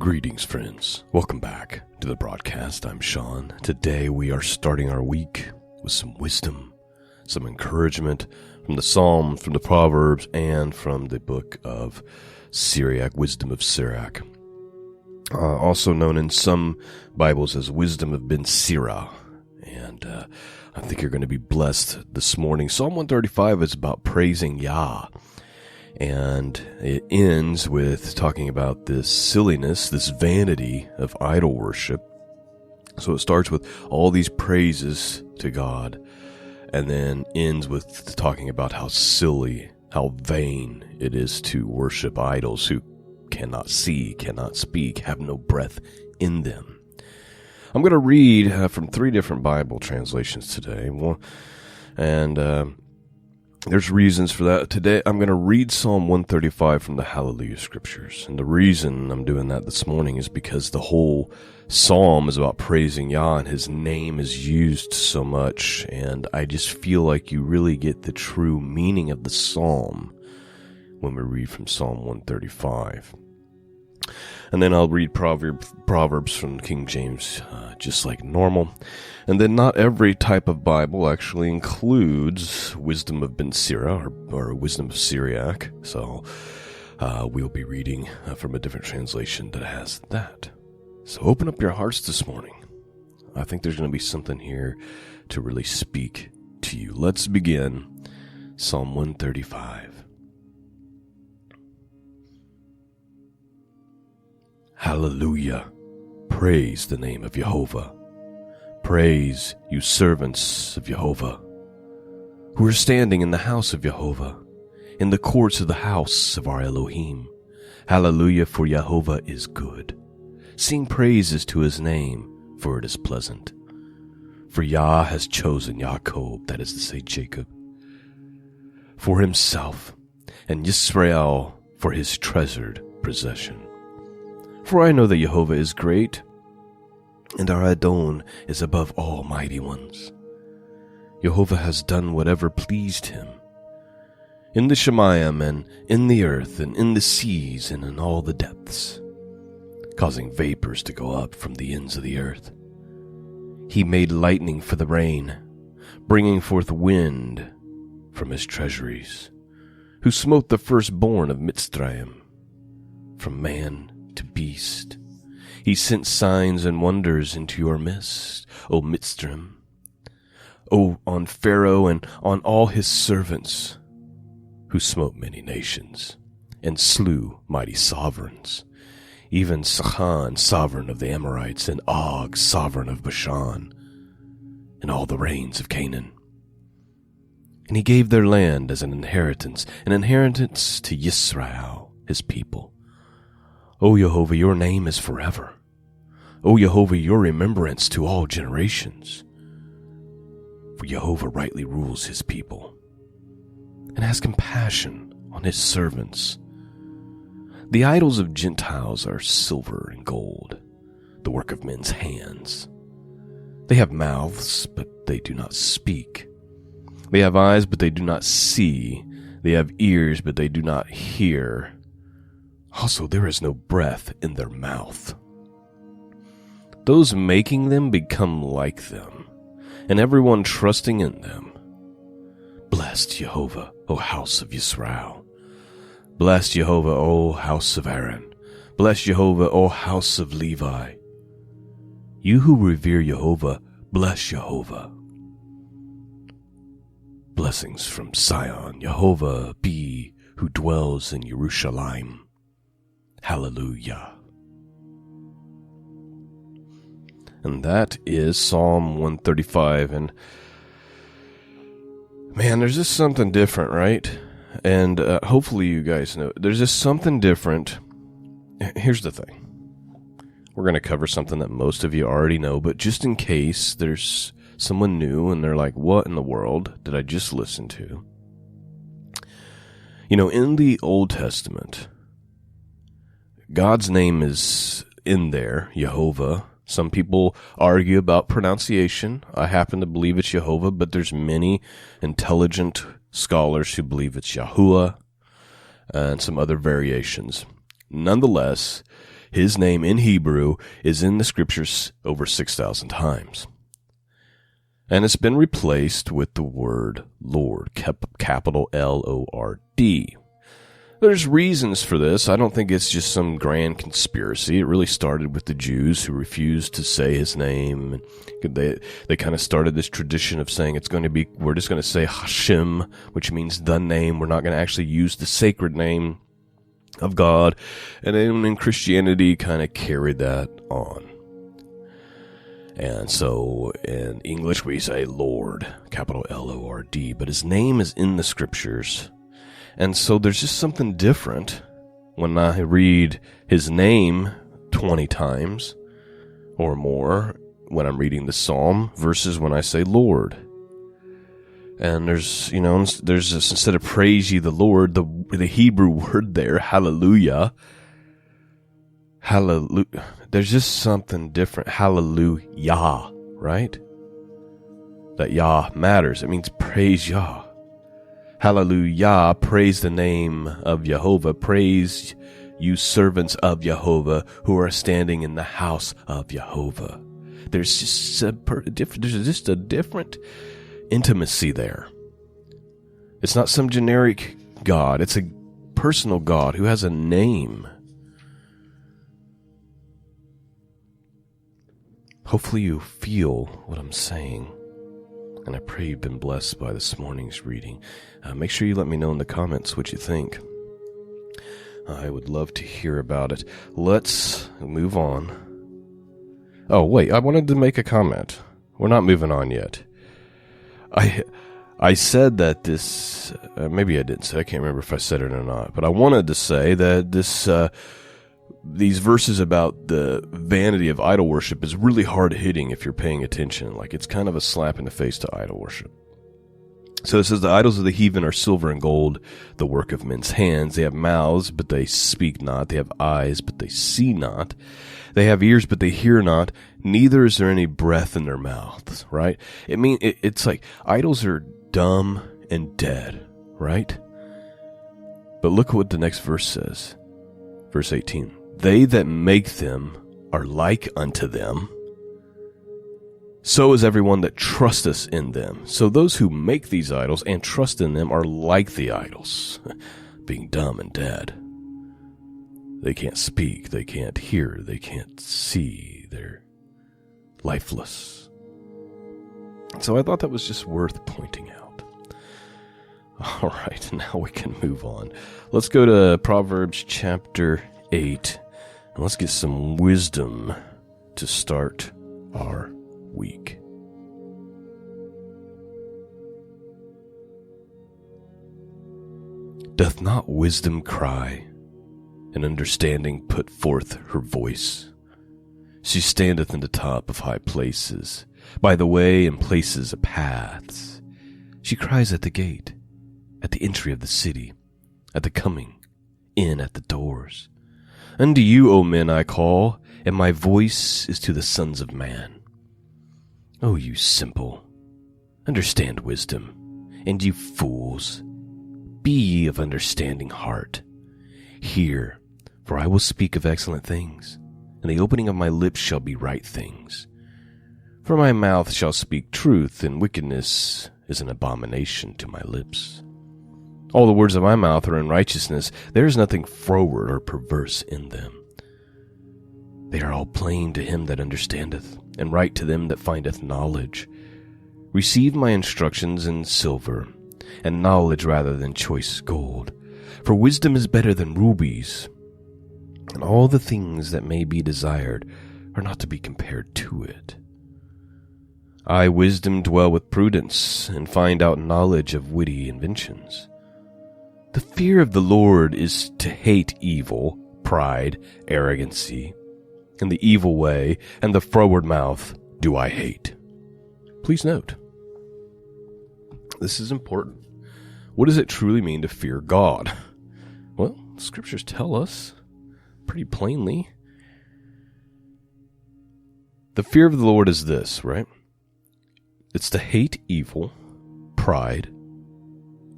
Greetings, friends. Welcome back to the broadcast. I'm Shawn. Today we are starting our week with some wisdom, some encouragement from the Psalms, from the Proverbs, and from the book of Sirach, Wisdom of Sirach. Also known in some Bibles as Wisdom of Ben Sirah. And I think you're going to be blessed this morning. Psalm 135 is about praising Yah. And it ends with talking about this silliness, this vanity of idol worship. So it starts with all these praises to God, and then ends with talking about how silly, how vain it is to worship idols who cannot see, cannot speak, have no breath in them. I'm going to read from 3 different Bible translations today, and there's reasons for that. Today, I'm going to read Psalm 135 from the HalleluYah scriptures. And the reason I'm doing that this morning is because the whole psalm is about praising Yah, and his name is used so much. And I just feel like you really get the true meaning of the psalm when we read from Psalm 135. And then I'll read Proverbs from King James, just like normal. And then not every type of Bible actually includes Wisdom of Ben Sirah or Wisdom of Sirach. So we'll be reading from a different translation that has that. So open up your hearts this morning. I think there's going to be something here to really speak to you. Let's begin Psalm 135. HalleluYah. Praise the name of Yehovah. Praise you servants of Yehovah, who are standing in the house of Yehovah, in the courts of the house of our Elohim. HalleluYah, for Yehovah is good. Sing praises to his name, for it is pleasant. For Yah has chosen Yaakov, that is to say Jacob, for himself, and Yisrael for his treasured possession. For I know that Yehovah is great, and our Adon is above all mighty ones. Yehovah has done whatever pleased him, in the Shemayim, and in the earth, and in the seas, and in all the depths, causing vapors to go up from the ends of the earth. He made lightning for the rain, bringing forth wind from his treasuries, who smote the firstborn of Mitzrayim, from man to beast. He sent signs and wonders into your midst, O Mitzrayim, on Pharaoh and on all his servants, who smote many nations, and slew mighty sovereigns, even Sihon, sovereign of the Amorites, and Og, sovereign of Bashan, and all the reigns of Canaan. And he gave their land as an inheritance to Yisrael, his people. O Yehovah, your name is forever. O Yehovah, your remembrance to all generations. For Yehovah rightly rules his people, and has compassion on his servants. The idols of Gentiles are silver and gold, the work of men's hands. They have mouths, but they do not speak. They have eyes, but they do not see. They have ears, but they do not hear. Also, there is no breath in their mouth. Those making them become like them, and everyone trusting in them. Blessed Yehovah, O house of Yisrael. Blessed Yehovah, O house of Aaron. Blessed Yehovah, O house of Levi. You who revere Yehovah, bless Yehovah. Blessings from Zion, Yehovah be who dwells in Jerusalem. HalleluYah. And that is Psalm 135. And man, there's just something different, right? And hopefully you guys know, there's just something different. Here's the thing. We're going to cover something that most of you already know, but just in case there's someone new and they're like, what in the world did I just listen to? You know, in the Old Testament, God's name is in there, Yehovah. Some people argue about pronunciation. I happen to believe it's Yehovah, but there's many intelligent scholars who believe it's Yahuwah and some other variations. Nonetheless, His name in Hebrew is in the scriptures over 6,000 times. And it's been replaced with the word Lord, capital L-O-R-D. There's reasons for this. I don't think it's just some grand conspiracy. It really started with the Jews who refused to say his name. They kind of started this tradition of saying we're just going to say Hashem, which means the name. We're not going to actually use the sacred name of God. And then in Christianity kind of carried that on. And so in English we say Lord, capital L-O-R-D, but his name is in the scriptures. And so there's just something different when I read his name 20 times or more when I'm reading the Psalm versus when I say Lord. And there's this, instead of praise ye the Lord, the Hebrew word there, HalleluYah, there's just something different. HalleluYah, right? That Yah matters. It means praise Yah. HalleluYah, praise the name of Yehovah. Praise you servants of Yehovah who are standing in the house of Yehovah. There's just a different intimacy there. It's not some generic God. It's a personal God who has a name. Hopefully you feel what I'm saying, and I pray you've been blessed by this morning's reading. Make sure you let me know in the comments what you think. I would love to hear about it. Let's move on. Oh, wait, I wanted to make a comment. We're not moving on yet. I said that this, maybe I didn't say, I can't remember if I said it or not, but I wanted to say that these verses about the vanity of idol worship is really hard hitting if you're paying attention. Like, it's kind of a slap in the face to idol worship. So it says, the idols of the heathen are silver and gold, the work of men's hands. They have mouths, but they speak not. They have eyes, but they see not. They have ears, but they hear not. Neither is there any breath in their mouths, right? It's like idols are dumb and dead, right? But look what the next verse says. Verse 18. They that make them are like unto them. So is everyone that trusteth in them. So those who make these idols and trust in them are like the idols, being dumb and dead. They can't speak, they can't hear, they can't see, they're lifeless. So I thought that was just worth pointing out. All right, now we can move on. Let's go to Proverbs chapter 8, and let's get some wisdom to start our week. Doth not wisdom cry, and understanding put forth her voice? She standeth in the top of high places, by the way and places of paths. She cries at the gate, at the entry of the city, at the coming in at the doors. Unto you, O men, I call, and my voice is to the sons of man. O you simple, understand wisdom, and you fools, be ye of understanding heart. Hear, for I will speak of excellent things, and the opening of my lips shall be right things. For my mouth shall speak truth, and wickedness is an abomination to my lips. All the words of my mouth are in righteousness. There is nothing froward or perverse in them. They are all plain to him that understandeth, and right to them that findeth knowledge. Receive my instructions in silver, and knowledge rather than choice gold. For wisdom is better than rubies, and all the things that may be desired are not to be compared to it. I, wisdom, dwell with prudence, and find out knowledge of witty inventions. The fear of the Lord is to hate evil, pride, arrogancy, and the evil way, and the froward mouth do I hate. Please note, this is important. What does it truly mean to fear God? Well, scriptures tell us pretty plainly. The fear of the Lord is this, right? It's to hate evil, pride,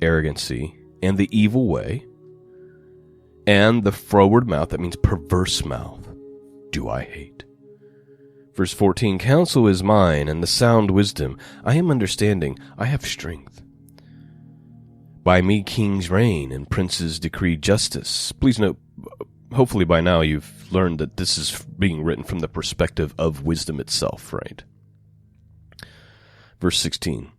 arrogancy, and the evil way, and the froward mouth, that means perverse mouth. do I hate. Verse 14, counsel is mine, and the sound wisdom. I am understanding, I have strength. By me kings reign, and princes decree justice. Please note, hopefully by now you've learned that this is being written from the perspective of wisdom itself, right? Verse 16,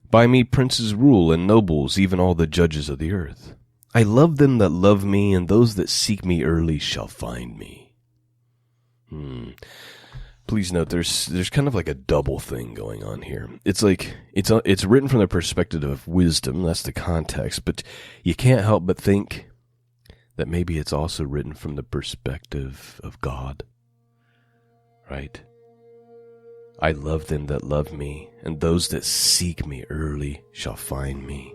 by me princes rule, and nobles, even all the judges of the earth. I love them that love me, and those that seek me early shall find me. Please note, there's kind of like a double thing going on here. It's like, it's written from the perspective of wisdom, that's the context, but you can't help but think that maybe it's also written from the perspective of God, right? I love them that love me, and those that seek me early shall find me.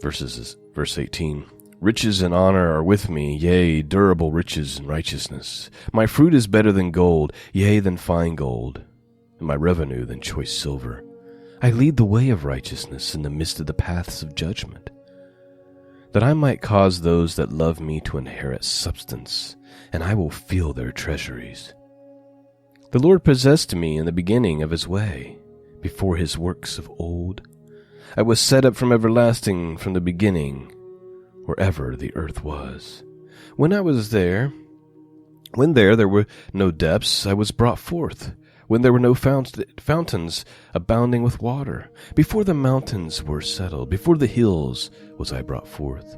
Verse 18, riches and honor are with me, yea, durable riches and righteousness. My fruit is better than gold, yea, than fine gold, and my revenue than choice silver. I lead the way of righteousness in the midst of the paths of judgment, that I might cause those that love me to inherit substance, and I will fill their treasuries. The Lord possessed me in the beginning of his way, before his works of old. I was set up from everlasting, from the beginning, wherever the earth was. When there were no depths, I was brought forth. When there were no fountains abounding with water. Before the mountains were settled, before the hills was I brought forth.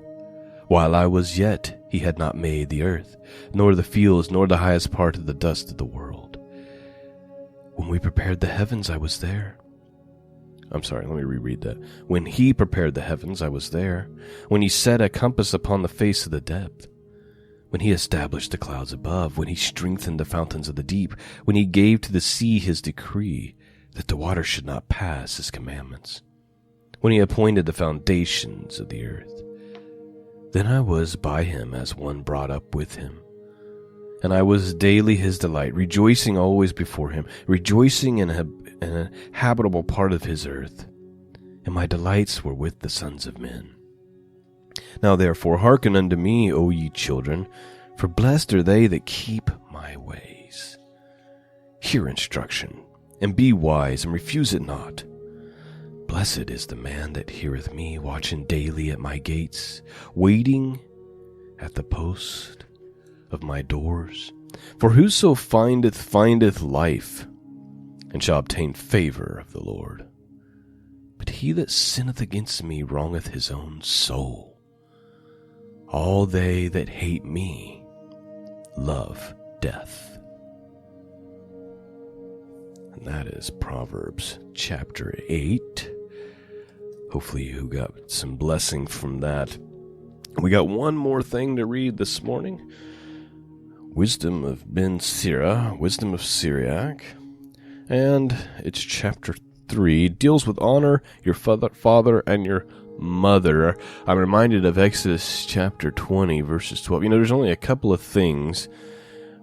While I was yet, he had not made the earth, nor the fields, nor the highest part of the dust of the world. When we prepared the heavens, I was there. Let me reread that. When he prepared the heavens, I was there. When he set a compass upon the face of the depth. When he established the clouds above. When he strengthened the fountains of the deep. When he gave to the sea his decree, that the water should not pass his commandments. When he appointed the foundations of the earth. Then I was by him as one brought up with him. And I was daily his delight, rejoicing always before him, rejoicing in an habitable part of his earth. And my delights were with the sons of men. Now therefore hearken unto me, O ye children, for blessed are they that keep my ways. Hear instruction, and be wise, and refuse it not. Blessed is the man that heareth me, watching daily at my gates, waiting at the post of my doors. For whoso findeth life, and shall obtain favor of the Lord. But he that sinneth against me wrongeth his own soul. All they that hate me love death. And that is Proverbs chapter 8. Hopefully you got some blessing from that. We got one more thing to read this morning. Wisdom of Wisdom of Sirach, and it's chapter 3, deals with honor your father and your mother. I'm reminded of Exodus chapter 20, verses 12. There's only a couple of things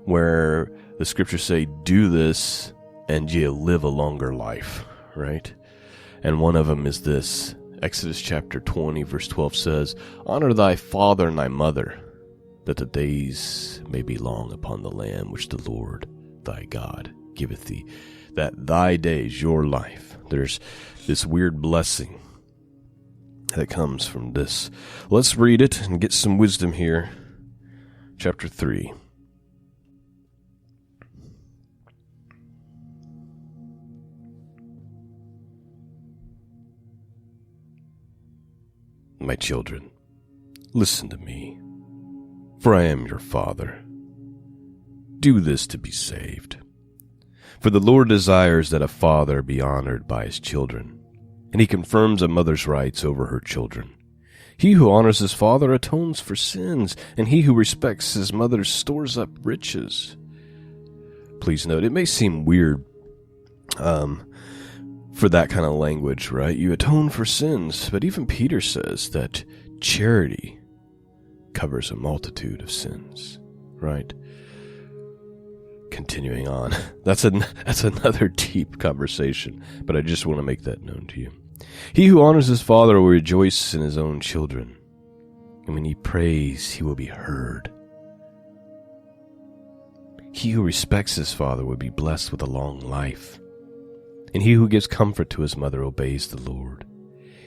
where the scriptures say, do this and you live a longer life, right? And one of them is this. Exodus chapter 20, verse 12 says, honor thy father and thy mother, that the days may be long upon the land which the Lord thy God giveth thee, that thy days, your life, there's this weird blessing that comes from this. Let's read it and get some wisdom here. Chapter 3. My children, listen to me, for I am your father. Do this to be saved. For the Lord desires that a father be honored by his children, and he confirms a mother's rights over her children. He who honors his father atones for sins, and he who respects his mother stores up riches. Please note, it may seem weird for that kind of language, right? You atone for sins, but even Peter says that charity covers a multitude of sins, right? Continuing on. That's another deep conversation, but I just want to make that known to you. He who honors his father will rejoice in his own children, and when he prays, he will be heard. He who respects his father will be blessed with a long life, and he who gives comfort to his mother obeys the Lord.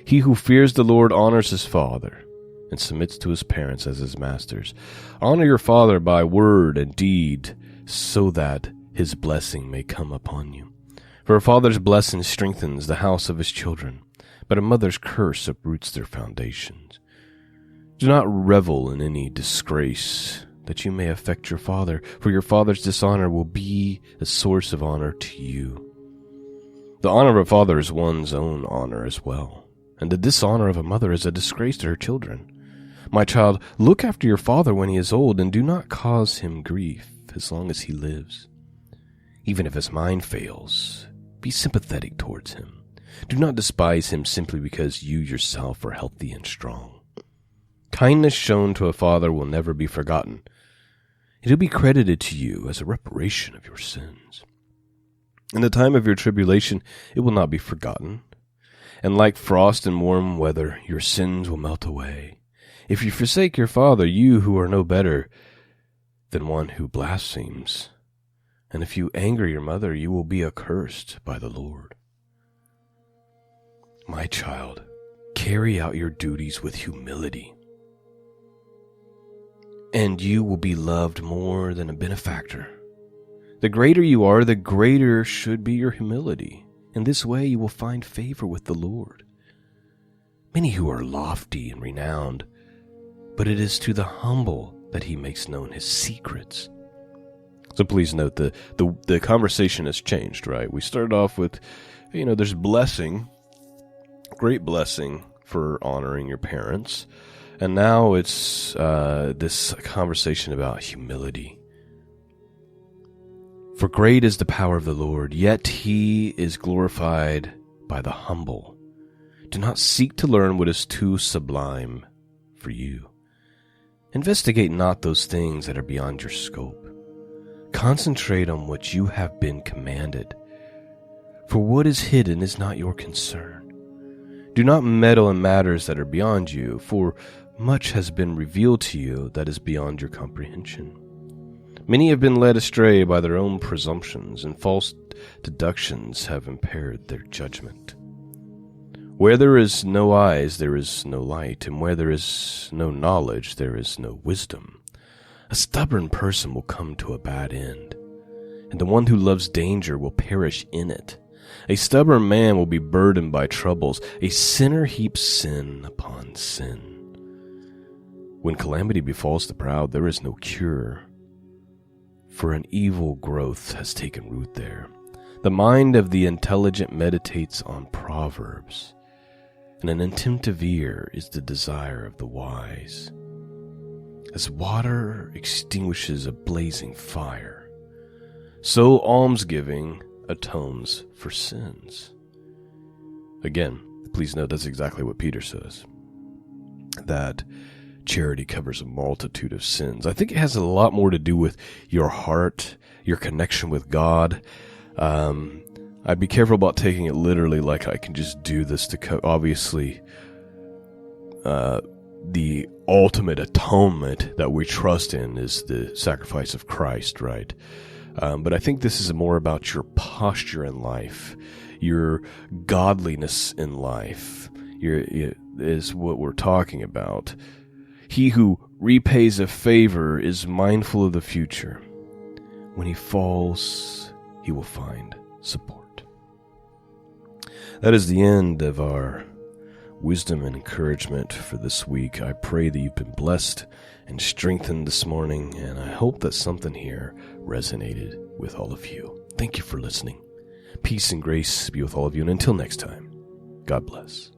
He who fears the Lord honors his father, and submits to his parents as his masters. Honor your father by word and deed, so that his blessing may come upon you. For a father's blessing strengthens the house of his children, but a mother's curse uproots their foundations. Do not revel in any disgrace, that you may affect your father, for your father's dishonor will be a source of honor to you. The honor of a father is one's own honor as well, and the dishonor of a mother is a disgrace to her children. My child, look after your father when he is old, and do not cause him grief as long as he lives. Even if his mind fails, be sympathetic towards him. Do not despise him simply because you yourself are healthy and strong. Kindness shown to a father will never be forgotten. It will be credited to you as a reparation of your sins. In the time of your tribulation, it will not be forgotten. And like frost in warm weather, your sins will melt away. If you forsake your father, you who are no better than one who blasphemes, and if you anger your mother, you will be accursed by the Lord. My child, carry out your duties with humility, and you will be loved more than a benefactor. The greater you are, the greater should be your humility. In this way you will find favor with the Lord. Many who are lofty and renowned, but it is to the humble that he makes known his secrets. So please note the conversation has changed, right? We started off with, there's blessing, great blessing for honoring your parents. And now it's this conversation about humility. For great is the power of the Lord, yet he is glorified by the humble. Do not seek to learn what is too sublime for you. Investigate not those things that are beyond your scope. Concentrate on what you have been commanded. For what is hidden is not your concern. Do not meddle in matters that are beyond you, for much has been revealed to you that is beyond your comprehension. Many have been led astray by their own presumptions, and false deductions have impaired their judgment. Where there is no eyes, there is no light, and where there is no knowledge, there is no wisdom. A stubborn person will come to a bad end, and the one who loves danger will perish in it. A stubborn man will be burdened by troubles. A sinner heaps sin upon sin. When calamity befalls the proud, there is no cure, for an evil growth has taken root there. The mind of the intelligent meditates on Proverbs, and an attentive ear is the desire of the wise. As water extinguishes a blazing fire, so almsgiving atones for sins. Again, please note that's exactly what Peter says, that charity covers a multitude of sins. I think it has a lot more to do with your heart, your connection with God. I'd be careful about taking it literally, like I can just do this to obviously the ultimate atonement that we trust in is the sacrifice of Christ, right? But I think this is more about your posture in life, your godliness in life, is what we're talking about. He who repays a favor is mindful of the future. When he falls, he will find support. That is the end of our wisdom and encouragement for this week. I pray that you've been blessed and strengthened this morning, and I hope that something here resonated with all of you. Thank you for listening. Peace and grace be with all of you, and until next time, God bless.